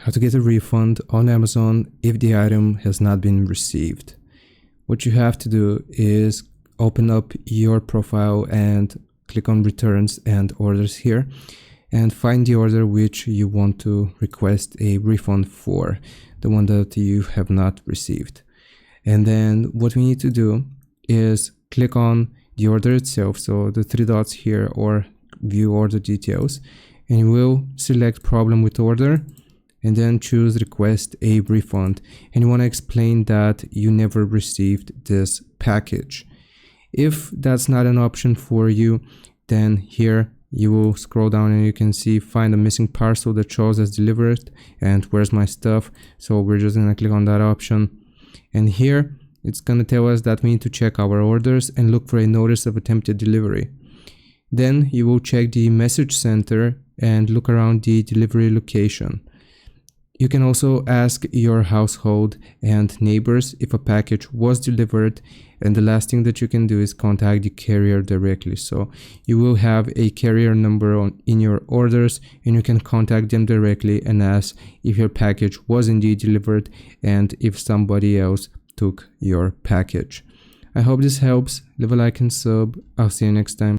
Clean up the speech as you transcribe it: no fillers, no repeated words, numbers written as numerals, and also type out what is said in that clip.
how to get a refund on Amazon if the item has not been received. What you have to do is open up your profile and click on returns and orders here and find the order which you want to request a refund for, the one that you have not received. And then what we need to do is click on the order itself, so the three dots here, or view order details, and you will select problem with order and then choose request a refund, and you want to explain that you never received this package. If that's not an option for you, then here you will scroll down and you can see find a missing parcel that shows as delivered and where's my stuff. So we're just gonna click on that option, and here it's gonna tell us that we need to check our orders and look for a notice of attempted delivery. Then you will check the message center and look around the delivery location. You can also ask your household and neighbors if a package was delivered, and the last thing that you can do is contact the carrier directly. So you will have a carrier number in your orders, and you can contact them directly and ask if your package was indeed delivered and if somebody else took your package. I hope this helps. Leave a like and sub. I'll see you next time.